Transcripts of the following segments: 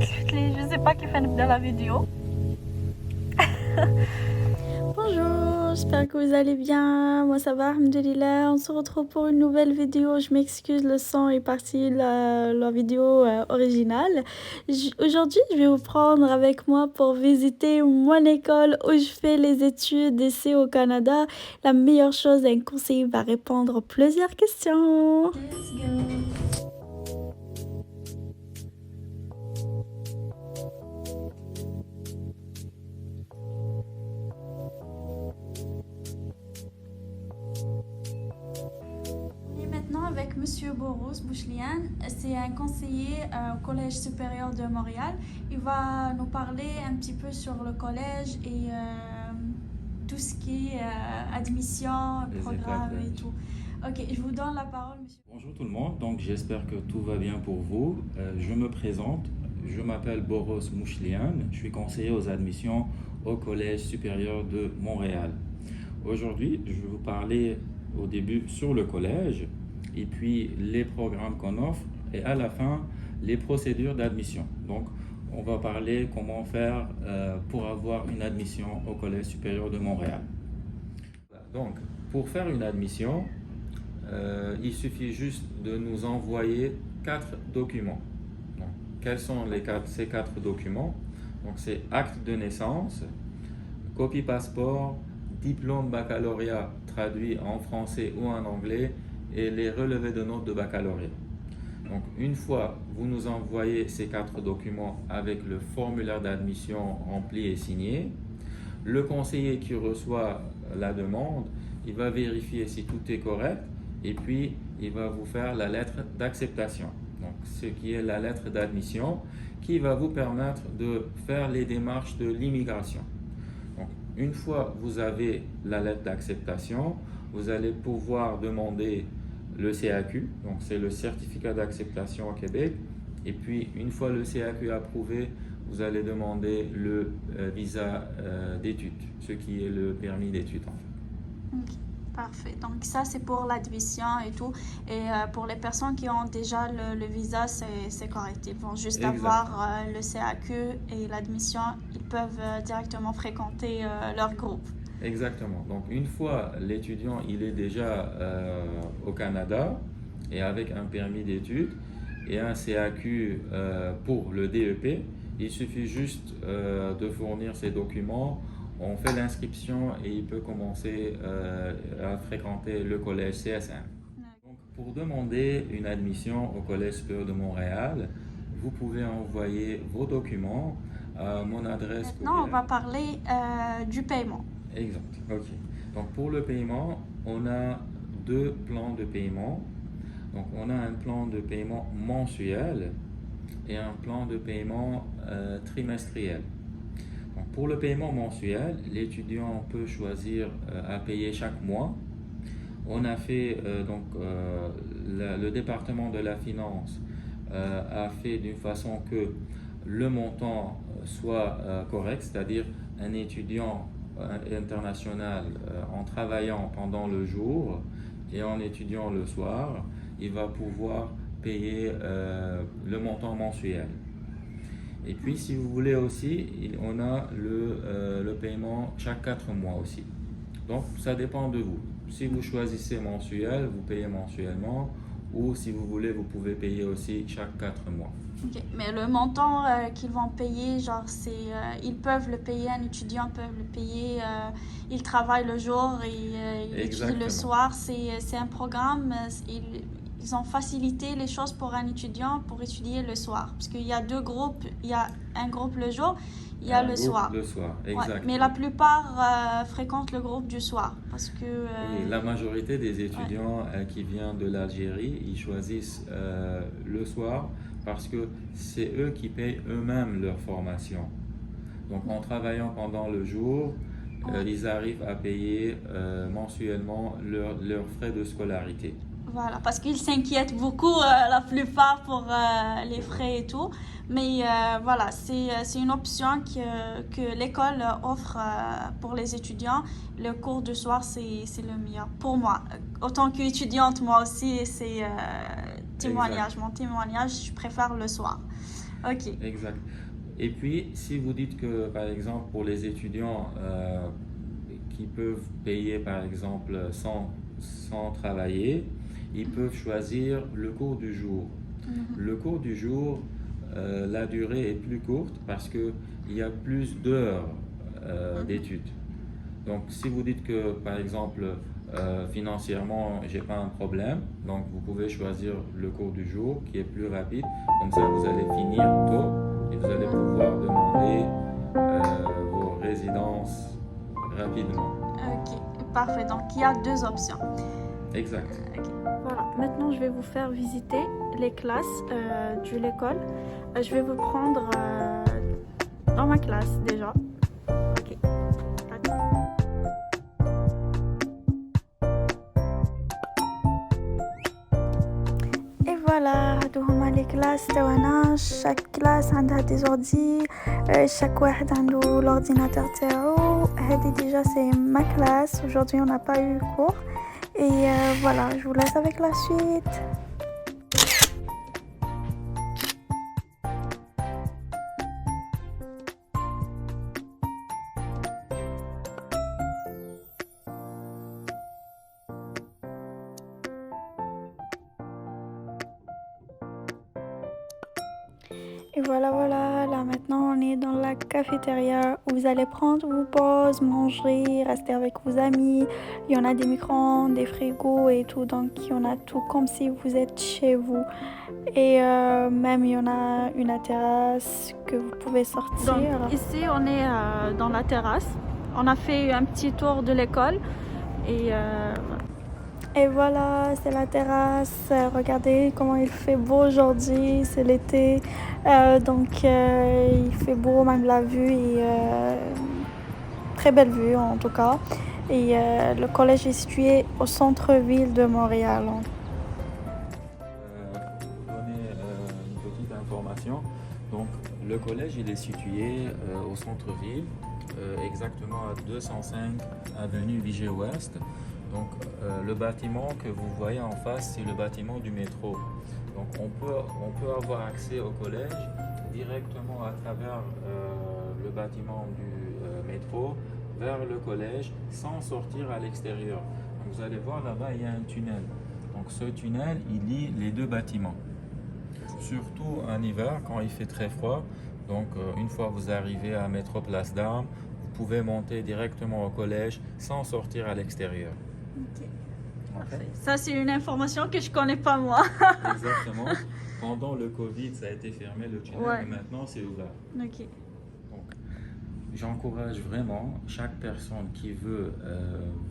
Je sais pas qui fait dans la vidéo. Bonjour, j'espère que vous allez bien. Moi ça va, alhamdoulilah. On se retrouve pour une nouvelle vidéo. Je m'excuse, le son est parti, la vidéo originale. Aujourd'hui, je vais vous prendre avec moi pour visiter mon école où je fais les études ici au Canada. La meilleure chose, un conseiller va répondre à plusieurs questions. Let's go. Maintenant avec Monsieur Boros Bouchlian, c'est un conseiller au Collège supérieur de Montréal. Il va nous parler un petit peu sur le collège et tout ce qui est admission, programme et tout. Ok, je vous donne la parole, monsieur. Bonjour tout le monde, donc j'espère que tout va bien pour vous. Je me présente, je m'appelle Boros Mouchlian, je suis conseiller aux admissions au Collège supérieur de Montréal. Aujourd'hui, je vais vous parler au début sur le collège, et puis les programmes qu'on offre, et à la fin, les procédures d'admission. Donc, on va parler comment faire pour avoir une admission au Collège supérieur de Montréal. Donc, pour faire une admission, il suffit juste de nous envoyer 4 documents. Donc, quels sont ces 4 documents? Donc, c'est acte de naissance, copie passeport, diplôme baccalauréat traduit en français ou en anglais et les relevés de notes de baccalauréat. Donc, une fois vous nous envoyez ces 4 documents avec le formulaire d'admission rempli et signé, le conseiller qui reçoit la demande, il va vérifier si tout est correct et puis il va vous faire la lettre d'acceptation. Donc, ce qui est la lettre d'admission qui va vous permettre de faire les démarches de l'immigration. Donc, une fois que vous avez la lettre d'acceptation, vous allez pouvoir demander le CAQ, donc c'est le certificat d'acceptation au Québec. Et puis, une fois le CAQ approuvé, vous allez demander le visa d'études, ce qui est le permis d'études en fait. Okay. Parfait. Donc ça, c'est pour l'admission et tout. Et pour les personnes qui ont déjà le visa, c'est correct. Ils vont juste avoir le CAQ et l'admission. Ils peuvent directement fréquenter leur groupe. Exactement. Donc une fois l'étudiant il est déjà au Canada et avec un permis d'études et un CAQ pour le DEP, il suffit juste de fournir ces documents. On fait l'inscription et il peut commencer à fréquenter le collège CSM. Donc, pour demander une admission au Collège supérieur de Montréal, vous pouvez envoyer vos documents à mon adresse. Maintenant, on va parler du paiement. Exact. Ok. Donc, pour le paiement, on a 2 plans de paiement. Donc, on a un plan de paiement mensuel et un plan de paiement trimestriel. Donc, pour le paiement mensuel, l'étudiant peut choisir à payer chaque mois. On a fait, le département de la finance a fait d'une façon que le montant soit correct, c'est-à-dire un étudiant international en travaillant pendant le jour et en étudiant le soir, il va pouvoir payer le montant mensuel. Et puis, si vous voulez aussi, on a le paiement chaque 4 mois aussi. Donc, ça dépend de vous. Si vous choisissez mensuel, vous payez mensuellement. Ou si vous voulez, vous pouvez payer aussi chaque 4 mois. Okay. Mais le montant qu'ils vont payer, genre, ils peuvent le payer, un étudiant peut le payer, il travaille le jour et il étudie le soir. C'est un programme, ils ont facilité les choses pour un étudiant pour étudier le soir. Parce qu'il y a 2 groupes, il y a un groupe le jour, il y a le soir. Le soir, exactement. Ouais, mais la plupart fréquentent le groupe du soir. Parce que, oui, la majorité des étudiants qui viennent de l'Algérie, ils choisissent le soir parce que c'est eux qui payent eux-mêmes leur formation. Donc en travaillant pendant le jour, ils arrivent à payer mensuellement leurs frais de scolarité. Voilà, parce qu'ils s'inquiètent beaucoup, la plupart, pour les frais et tout. Mais voilà, c'est une option que l'école offre pour les étudiants. Le cours du soir, c'est le meilleur pour moi. Autant qu'étudiante, moi aussi, c'est mon témoignage, je préfère le soir. Ok. Exact. Et puis, si vous dites que, par exemple, pour les étudiants qui peuvent payer, par exemple, sans travailler, ils peuvent choisir le cours du jour. Mhm. Le cours du jour, la durée est plus courte parce qu'il y a plus d'heures Mhm. d'études. Donc, si vous dites que, par exemple, financièrement, j'ai pas un problème, donc vous pouvez choisir le cours du jour qui est plus rapide. Comme ça, vous allez finir tôt et vous allez pouvoir demander vos résidences rapidement. Ok, parfait. Donc, il y a deux options. Exact. Ok. Voilà, maintenant je vais vous faire visiter les classes de l'école. Je vais vous prendre dans ma classe déjà. Ok. Et voilà, هادو هما les classes تاعنا. chaque classe عندها des ordi, chaque واحد عنده l'ordinateur تاعو. هادي déjà c'est ma classe. Aujourd'hui on n'a pas eu cours. Et voilà, je vous laisse avec la suite. Et voilà, voilà, là maintenant on est dans la cafétéria où vous allez prendre vos pauses, manger, rester avec vos amis. Il y en a des micro-ondes, des frigos et tout, donc il y en a tout comme si vous êtes chez vous. Et même il y en a une terrasse que vous pouvez sortir. Donc ici on est dans la terrasse. On a fait un petit tour de l'école et et voilà, c'est la terrasse. Regardez comment il fait beau aujourd'hui, c'est l'été. Donc il fait beau, même la vue est très belle vue en tout cas. Et le collège est situé au centre-ville de Montréal. Pour vous donner une petite information, donc le collège il est situé au centre-ville, exactement à 205 avenue Viger-Ouest. Donc le bâtiment que vous voyez en face, c'est le bâtiment du métro. Donc on peut avoir accès au collège directement à travers le bâtiment du métro vers le collège sans sortir à l'extérieur. Donc vous allez voir là-bas, il y a un tunnel. Donc ce tunnel, il lie les deux bâtiments. Surtout en hiver, quand il fait très froid. Donc une fois que vous arrivez à Métro Place d'Armes, vous pouvez monter directement au collège sans sortir à l'extérieur. Ok. Ok. Ça, c'est une information que je connais pas moi. Exactement. Pendant le Covid, ça a été fermé le tunnel, Ouais. mais maintenant c'est ouvert. Ok. Donc, j'encourage vraiment chaque personne qui veut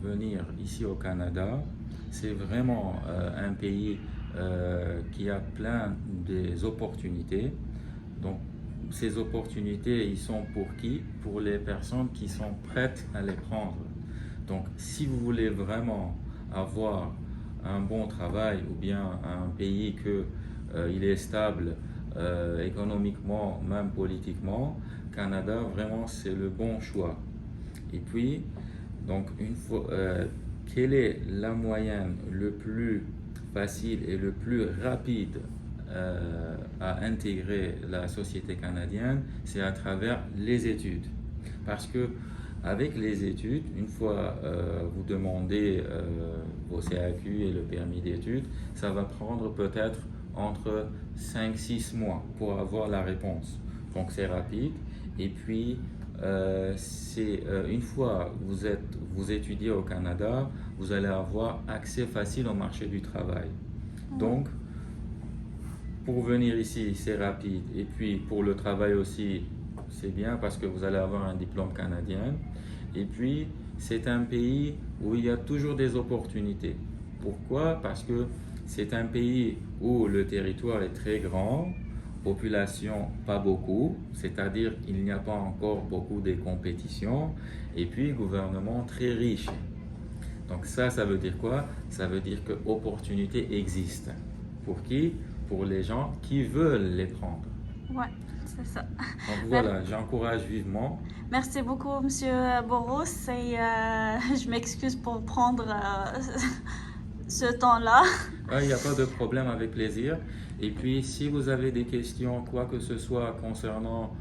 venir ici au Canada. C'est vraiment un pays qui a plein des opportunités. Donc, ces opportunités, ils sont pour qui? Pour les personnes qui sont prêtes à les prendre. Donc, si vous voulez vraiment avoir un bon travail ou bien un pays que il est stable économiquement, même politiquement, Canada, vraiment, c'est le bon choix. Et puis, donc, quelle est la moyenne le plus facile et le plus rapide à intégrer la société canadienne? C'est à travers les études. Parce que avec les études, une fois vous demandez vos CAQ et le permis d'études, ça va prendre peut-être entre 5-6 mois pour avoir la réponse. Donc c'est rapide. Et puis, une fois vous étudiez au Canada, vous allez avoir accès facile au marché du travail. Donc, pour venir ici, c'est rapide. Et puis, pour le travail aussi, c'est bien parce que vous allez avoir un diplôme canadien. Et puis, c'est un pays où il y a toujours des opportunités. Pourquoi? Parce que c'est un pays où le territoire est très grand, population pas beaucoup, c'est-à-dire qu'il n'y a pas encore beaucoup de compétitions, et puis gouvernement très riche. Donc ça veut dire quoi? Ça veut dire que opportunités existent. Pour qui? Pour les gens qui veulent les prendre. Ouais, c'est ça. Donc voilà, j'encourage vivement. Merci beaucoup, Monsieur Boros. Et je m'excuse pour prendre ce temps-là. Il n'y a pas de problème, avec plaisir. Et puis, si vous avez des questions, quoi que ce soit concernant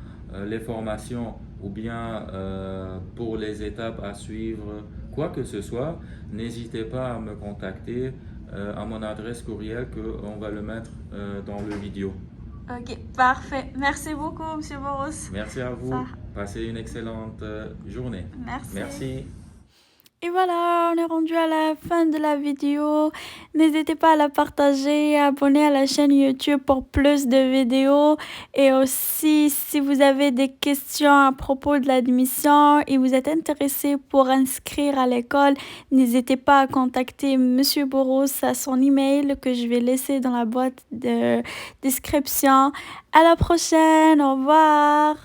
les formations ou bien pour les étapes à suivre, quoi que ce soit, n'hésitez pas à me contacter à mon adresse courriel que on va le mettre dans le vidéo. Ok, parfait. Merci beaucoup, Monsieur Boros. Merci à Ça, vous. Passez une excellente journée. merci. Merci. Et voilà, on est rendu à la fin de la vidéo. N'hésitez pas à la partager, à abonner à la chaîne YouTube pour plus de vidéos. Et aussi, si vous avez des questions à propos de l'admission et vous êtes intéressé pour inscrire à l'école, n'hésitez pas à contacter Monsieur Boros à son email que je vais laisser dans la boîte de description. À la prochaine, au revoir.